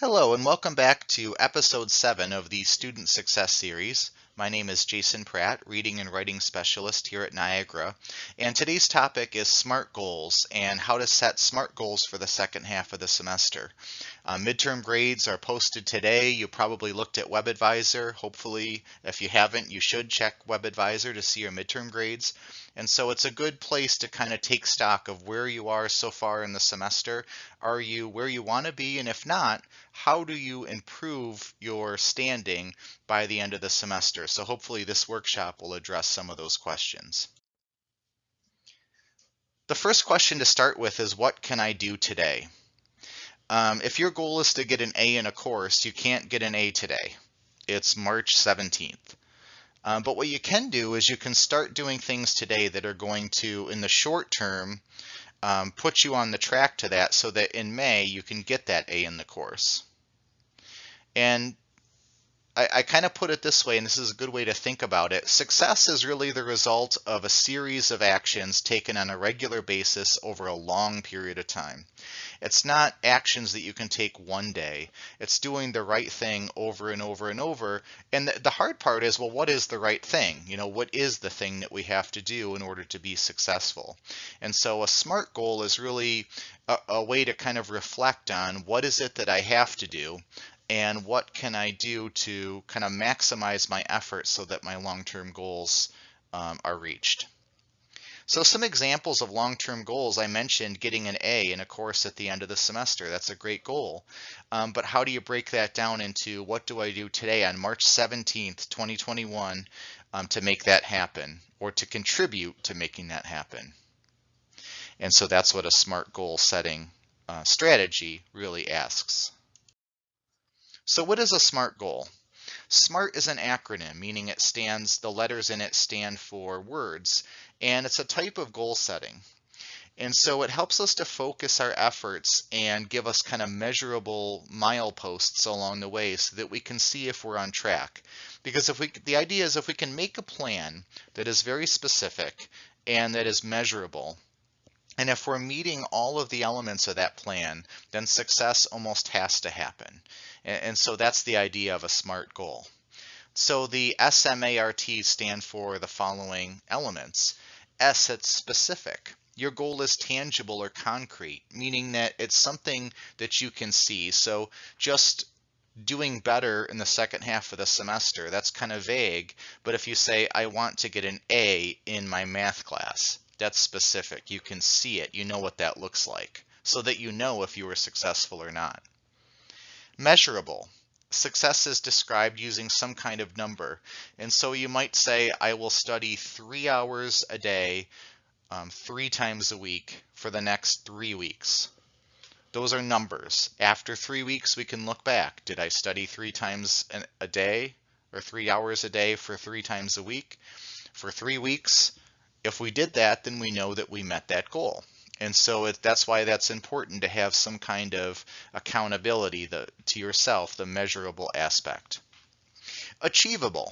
Hello, and welcome back to episode 7 of the Student Success Series. My name is Jason Pratt, Reading and Writing Specialist here at Niagara, and today's topic is SMART goals and how to set SMART goals for the second half of the semester. Midterm grades are posted today. You probably looked at WebAdvisor. Hopefully, if you haven't, you should check WebAdvisor to see your midterm grades. And so it's a good place to kind of take stock of where you are so far in the semester. Are you where you want to be? And if not, how do you improve your standing by the end of the semester? So hopefully this workshop will address some of those questions. The first question to start with is, what can I do today? If your goal is to get an A in a course, you can't get an A today. It's March 17th. But what you can do is you can start doing things today that are going to, in the short term, put you on the track to that so that in May you can get that A in the course. And I kind of put it this way, and this is a good way to think about it. Success is really the result of a series of actions taken on a regular basis over a long period of time. It's not actions that you can take one day. It's doing the right thing over and over and over. And the hard part is, well, what is the right thing? You know, what is the thing that we have to do in order to be successful? And so a SMART goal is really a way to kind of reflect on what is it that I have to do, and what can I do to kind of maximize my efforts so that my long-term goals are reached. So some examples of long-term goals: I mentioned getting an A in a course at the end of the semester. That's a great goal. But how do you break that down into what do I do today on March 17th, 2021 to make that happen, or to contribute to making that happen? And so that's what a SMART goal setting strategy really asks. So what is a SMART goal? SMART is an acronym, meaning the letters in it stand for words, and it's a type of goal setting. And so it helps us to focus our efforts and give us kind of measurable mileposts along the way so that we can see if we're on track. Because the idea is, if we can make a plan that is very specific and that is measurable, and if we're meeting all of the elements of that plan, then success almost has to happen. And so that's the idea of a SMART goal. So the SMART stand for the following elements. S, it's specific. Your goal is tangible or concrete, meaning that it's something that you can see. So just doing better in the second half of the semester, that's kind of vague. But if you say, I want to get an A in my math class, that's specific. You can see it. You know what that looks like, so that you know if you were successful or not. Measurable. Success is described using some kind of number. And so you might say, I will study 3 hours a day, 3 times a week for the next 3 weeks. Those are numbers. After 3 weeks, we can look back. Did I study 3 times a day, or 3 hours a day for 3 times a week? For 3 weeks, if we did that, then we know that we met that goal. And so that's why that's important to have some kind of accountability to yourself, the measurable aspect. Achievable.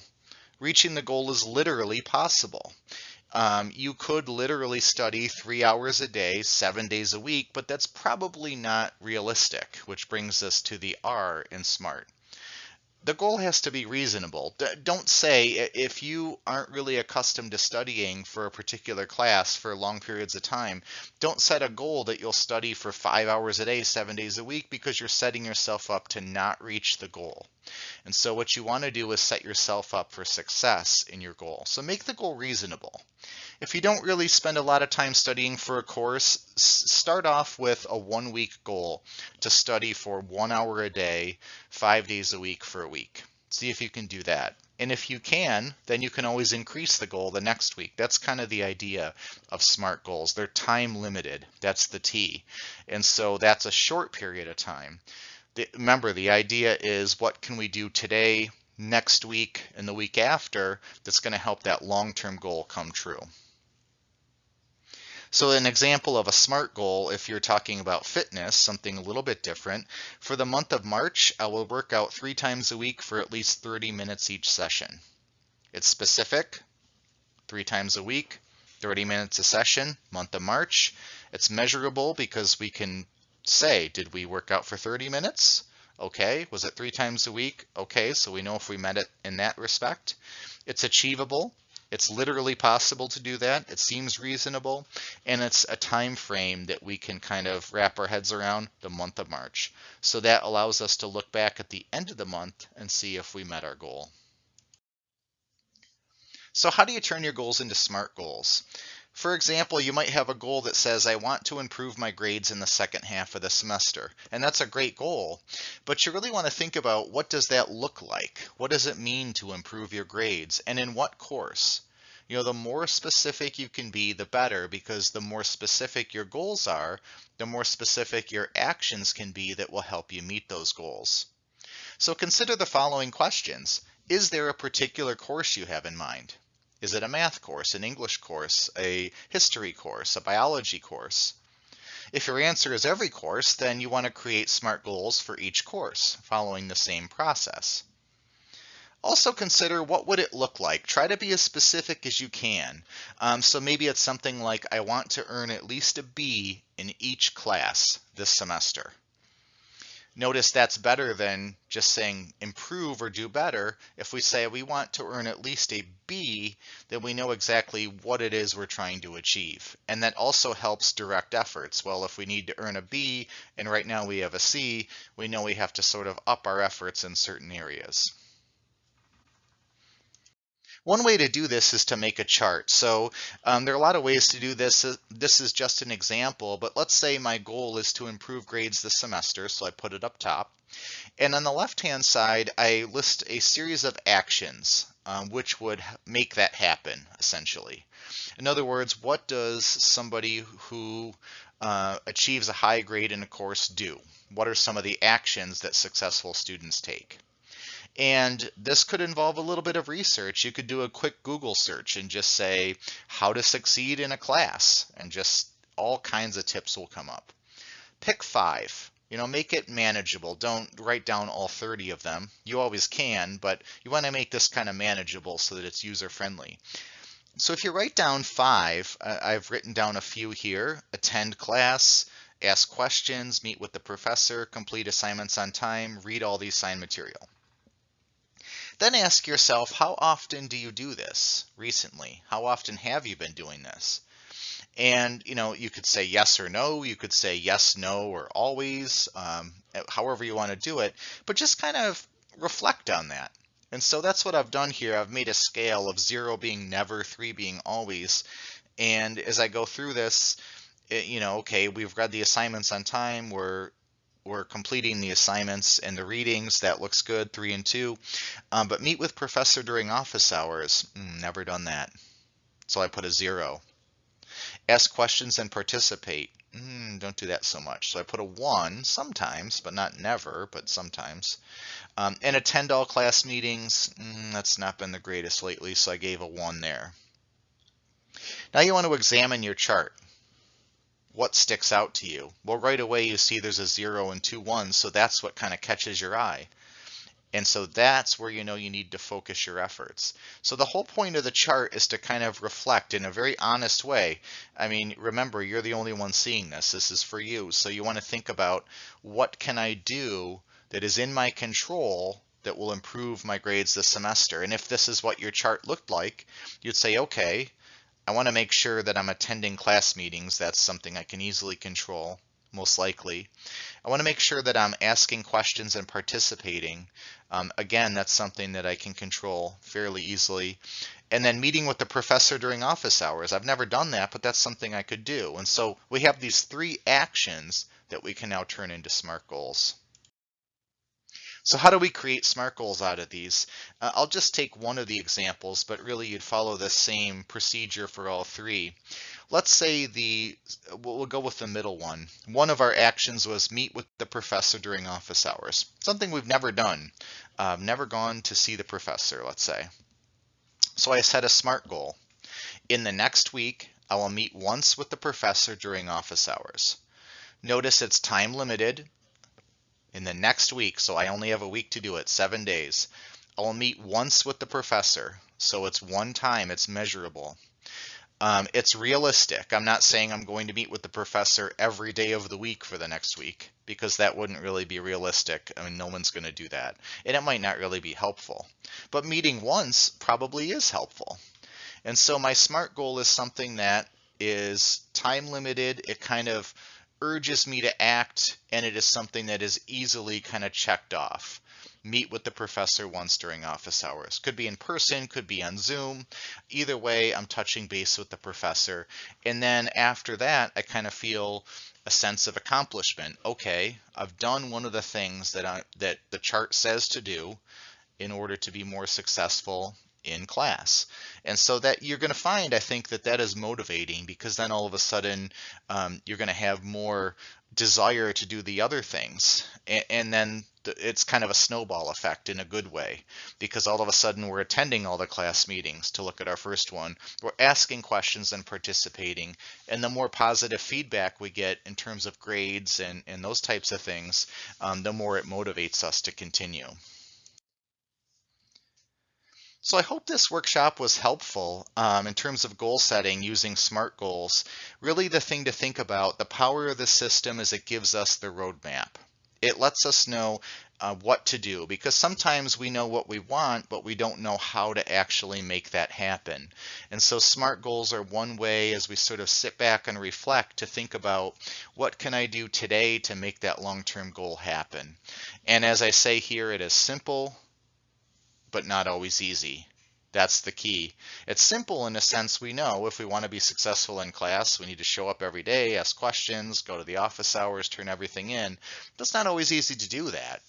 Reaching the goal is literally possible. You could literally study 3 hours a day, 7 days a week, but that's probably not realistic, which brings us to the R in SMART. The goal has to be reasonable. Don't say, if you aren't really accustomed to studying for a particular class for long periods of time, don't set a goal that you'll study for 5 hours a day, 7 days a week, because you're setting yourself up to not reach the goal. And so what you want to do is set yourself up for success in your goal. So make the goal reasonable. If you don't really spend a lot of time studying for a course, start off with a 1-week goal to study for 1 hour a day, 5 days a week for a week. See if you can do that. And if you can, then you can always increase the goal the next week. That's kind of the idea of SMART goals. They're time limited. That's the T. And so that's a short period of time. Remember, the idea is, what can we do today, next week, and the week after that's going to help that long-term goal come true. So an example of a SMART goal, if you're talking about fitness, something a little bit different, for the month of March, I will work out 3 times a week for at least 30 minutes each session. It's specific, 3 times a week, 30 minutes a session, month of March. It's measurable because we can say, did we work out for 30 minutes? Okay. Was it 3 times a week? Okay, so we know if we met it in that respect. It's achievable. It's literally possible to do that. It seems reasonable, and it's a time frame that we can kind of wrap our heads around, the month of March. So that allows us to look back at the end of the month and see if we met our goal. So how do you turn your goals into SMART goals? For example, you might have a goal that says, I want to improve my grades in the second half of the semester. And that's a great goal, but you really want to think about, what does that look like? What does it mean to improve your grades, and in what course? The more specific you can be, the better, because the more specific your goals are, the more specific your actions can be that will help you meet those goals. So consider the following questions. Is there a particular course you have in mind? Is it a math course, an English course, a history course, a biology course? If your answer is every course, then you want to create SMART goals for each course, following the same process. Also consider, what would it look like? Try to be as specific as you can. So maybe it's something like, I want to earn at least a B in each class this semester. Notice that's better than just saying improve or do better. If we say we want to earn at least a B, then we know exactly what it is we're trying to achieve. And that also helps direct efforts. Well, if we need to earn a B and right now we have a C, we know we have to sort of up our efforts in certain areas. One way to do this is to make a chart. So there are a lot of ways to do this. This is just an example, but let's say my goal is to improve grades this semester, so I put it up top. And on the left-hand side, I list a series of actions which would make that happen, essentially. In other words, what does somebody who achieves a high grade in a course do? What are some of the actions that successful students take? And this could involve a little bit of research. You could do a quick Google search and just say, how to succeed in a class, and just all kinds of tips will come up. Pick 5. Make it manageable. Don't write down all 30 of them. You always can, but you want to make this kind of manageable so that it's user-friendly. So if you write down 5, I've written down a few here. Attend class, ask questions, meet with the professor, complete assignments on time, read all the assigned material. Then ask yourself, how often do you do this recently? How often have you been doing this? And you could say yes or no, you could say yes, no, or always, however you want to do it, but just kind of reflect on that. And so that's what I've done here. I've made a scale of 0 being never, 3 being always. And as I go through this, okay, we've read the assignments on time, we're completing the assignments and the readings. That looks good, 3 and 2. But meet with professor during office hours. Never done that. So I put a 0. Ask questions and participate. Don't do that so much. So I put a 1 sometimes, but not never, but sometimes. And attend all class meetings. That's not been the greatest lately, so I gave a 1 there. Now you want to examine your chart. What sticks out to you? Well, right away you see there's a 0 and 2 1s, so that's what kind of catches your eye. And so that's where you need to focus your efforts. So the whole point of the chart is to kind of reflect in a very honest way. I mean, remember, you're the only one seeing this. This is for you. So you want to think about, what can I do that is in my control that will improve my grades this semester? And if this is what your chart looked like, you'd say, okay, I want to make sure that I'm attending class meetings. That's something I can easily control, most likely. I want to make sure that I'm asking questions and participating. Again, that's something that I can control fairly easily. And then meeting with the professor during office hours. I've never done that, but that's something I could do. And so we have these 3 actions that we can now turn into SMART goals. So how do we create SMART goals out of these? I'll just take one of the examples, but really you'd follow the same procedure for all 3. Let's say we'll go with the middle one. One of our actions was meet with the professor during office hours. Something we've never done. Never gone to see the professor, let's say. So I set a SMART goal. In the next week, I will meet once with the professor during office hours. Notice it's time limited. In the next week, so I only have a week to do it, 7 days, I will meet once with the professor. So it's one time, it's measurable. It's realistic. I'm not saying I'm going to meet with the professor every day of the week for the next week, because that wouldn't really be realistic. I mean, no one's going to do that. And it might not really be helpful. But meeting once probably is helpful. And so my SMART goal is something that is time limited. It kind of urges me to act, and it is something that is easily kind of checked off. Meet with the professor once during office hours. Could be in person, could be on Zoom. Either way, I'm touching base with the professor. And then after that, I kind of feel a sense of accomplishment. Okay, I've done one of the things that the chart says to do in order to be more successful in class. And so that you're going to find, I think, that that is motivating, because then all of a sudden you're going to have more desire to do the other things. And then it's kind of a snowball effect in a good way, because all of a sudden we're attending all the class meetings. To look at our first one, we're asking questions and participating. And the more positive feedback we get in terms of grades and those types of things, the more it motivates us to continue. So I hope this workshop was helpful in terms of goal setting using SMART goals. Really, the thing to think about, the power of the system is it gives us the roadmap. It lets us know what to do, because sometimes we know what we want, but we don't know how to actually make that happen. And so SMART goals are one way, as we sort of sit back and reflect, to think about what can I do today to make that long-term goal happen. And as I say here, it is simple, but not always easy. That's the key. It's simple in a sense. We know if we want to be successful in class, we need to show up every day, ask questions, go to the office hours, turn everything in. But it's not always easy to do that.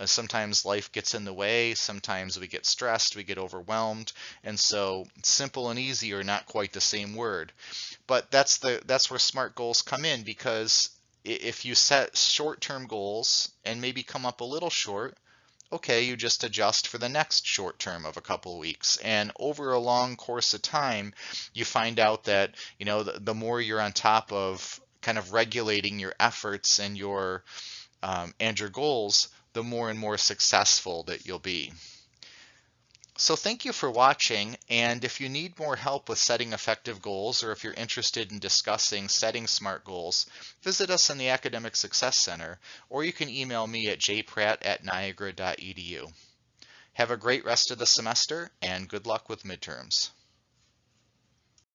Sometimes life gets in the way. Sometimes we get stressed, we get overwhelmed. And so simple and easy are not quite the same word. But that's where SMART goals come in, because if you set short-term goals and maybe come up a little short, okay, you just adjust for the next short term of a couple of weeks. And over a long course of time, you find out that, the more you're on top of kind of regulating your efforts and your goals, the more and more successful that you'll be. So thank you for watching, and if you need more help with setting effective goals, or if you're interested in discussing setting SMART goals, visit us in the Academic Success Center, or you can email me at jpratt@niagara.edu. Have a great rest of the semester, and good luck with midterms.